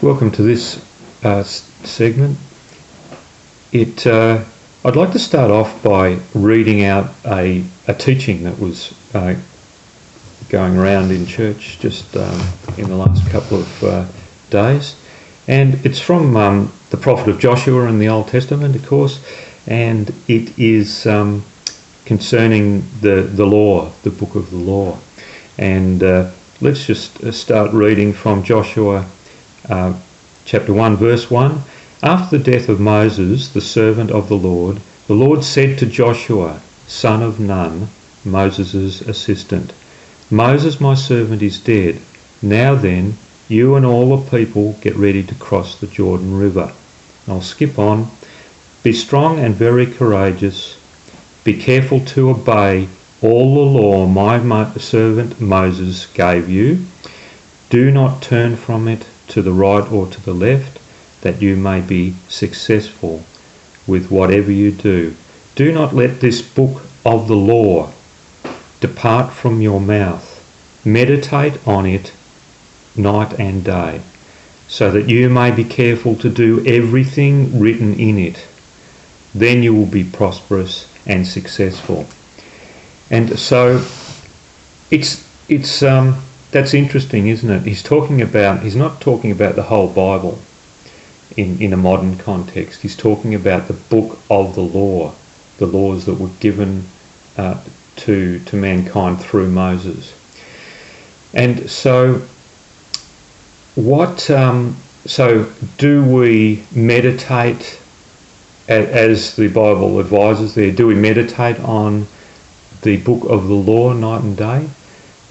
Welcome to this segment. I'd like to start off by reading out a teaching that was going around in church just in the last couple of days. And it's from the prophet of Joshua in the Old Testament, of course, and it is concerning the law, the book of the law. And let's just start reading from Joshua chapter 1, verse 1. After the death of Moses, the servant of the Lord said to Joshua, son of Nun, Moses' assistant, Moses, my servant, is dead. Now then, you and all the people get ready to cross the Jordan River. I'll skip on. Be strong and very courageous. Be careful to obey all the law my servant Moses gave you. Do not turn from it to the right or to the left, that you may be successful with whatever you do. Do not let this book of the law depart from your mouth. Meditate on it night and day, so that you may be careful to do everything written in it. Then you will be prosperous and successful. And so that's interesting, isn't it? He's not talking about the whole Bible in a modern context. He's talking about the book of the law, the laws that were given to mankind through Moses. And so so do we meditate, as the Bible advises there, do we meditate on the book of the law night and day?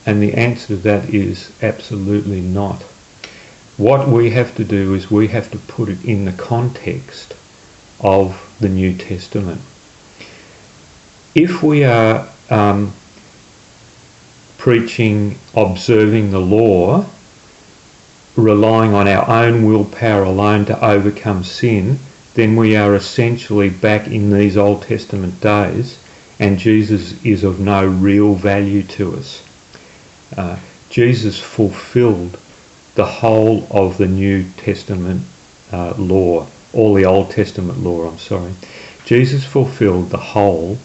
And the answer to that is absolutely not. What we have to do is we have to put it in the context of the New Testament. If we are preaching, observing the law, relying on our own willpower alone to overcome sin, then we are essentially back in these Old Testament days, and Jesus is of no real value to us. Jesus fulfilled the whole of the New Testament law, all the Old Testament law, Jesus fulfilled the whole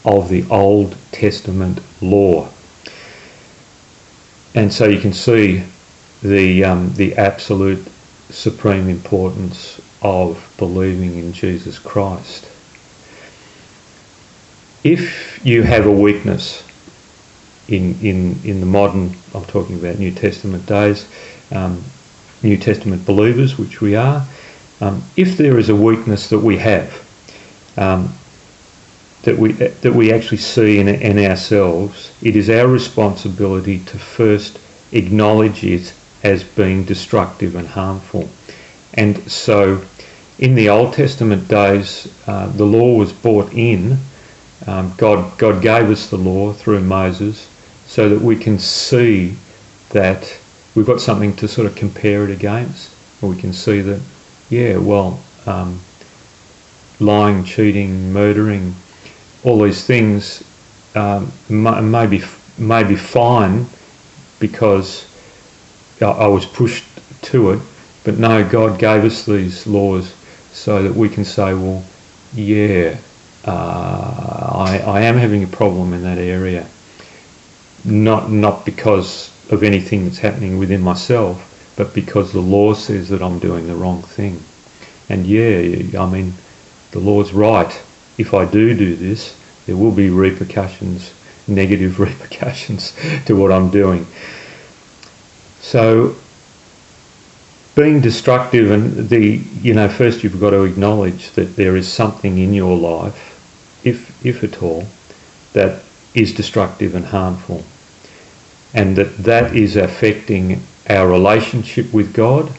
of the Old Testament law. And so you can see the absolute supreme importance of believing in Jesus Christ. If you have a weakness in the modern, I'm talking about New Testament days, New Testament believers, which we are, if there is a weakness that we have, that we actually see in ourselves, it is our responsibility to first acknowledge it as being destructive and harmful. And so in the Old Testament days, the law was brought in. God gave us the law through Moses so that we can see that we've got something to sort of compare it against. And we can see that, lying, cheating, murdering, all these things may be fine because I was pushed to it, but no, God gave us these laws so that we can say, I am having a problem in that area, not because of anything that's happening within myself, but because the law says that I'm doing the wrong thing. And the law's right. If I do this, there will be repercussions, negative repercussions to what I'm doing. So being destructive, and first you've got to acknowledge that there is something in your life, if at all, that is destructive and harmful, and that is affecting our relationship with God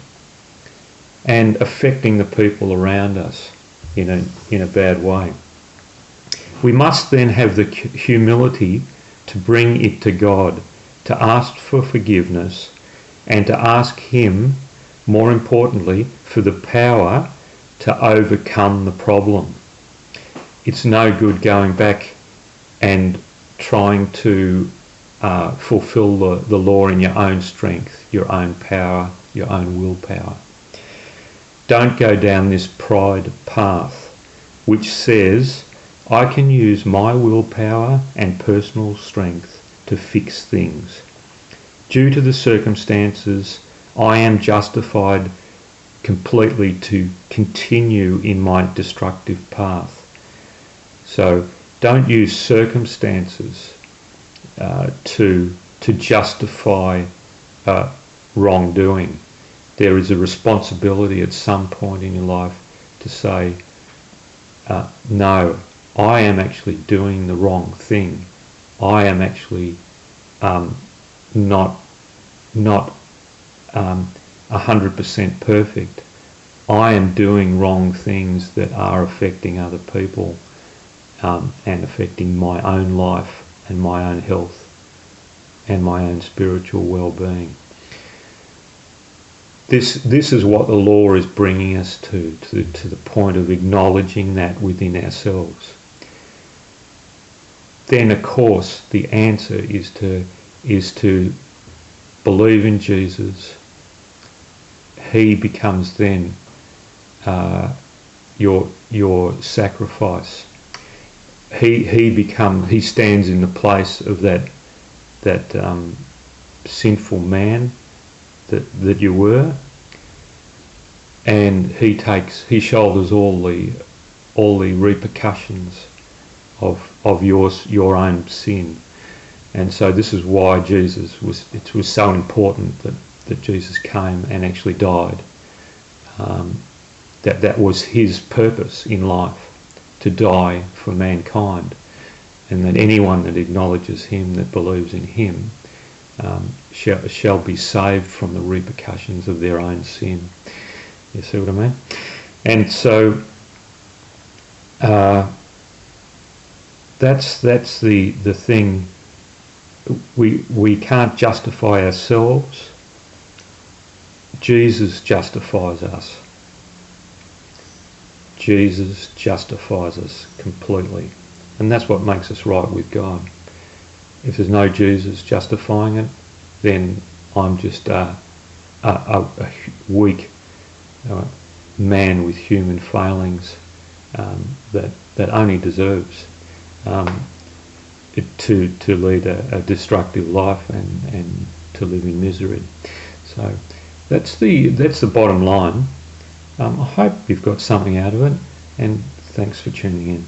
and affecting the people around us in a bad way. We must then have the humility to bring it to God, to ask for forgiveness, and to ask Him, more importantly, for the power to overcome the problem. It's no good going back and trying to fulfill the law in your own strength, your own power, your own willpower. Don't go down this pride path, which says, I can use my willpower and personal strength to fix things. Due to the circumstances, I am justified completely to continue in my destructive path. So don't use circumstances to justify wrongdoing. There is a responsibility at some point in your life to say, no, I am actually doing the wrong thing. I am actually not 100% perfect. I am doing wrong things that are affecting other people and affecting my own life and my own health and my own spiritual well-being. This is what the law is bringing us to the point of acknowledging that within ourselves. Then, of course, the answer is to believe in Jesus. He becomes then your sacrifice. He stands in the place of that sinful man that you were, and he shoulders all the repercussions of your own sin. And so this is why it was so important that Jesus came and actually died. That was his purpose in life, to die for mankind, and that anyone that acknowledges him, that believes in him, shall be saved from the repercussions of their own sin. You see what I mean? And so that's the thing. We can't justify ourselves. Jesus justifies us. Jesus justifies us completely. And that's what makes us right with God. If there's no Jesus justifying it, then I'm just a weak man with human failings that only deserves to lead a destructive life and to live in misery. So that's the bottom line. I hope you've got something out of it, and thanks for tuning in.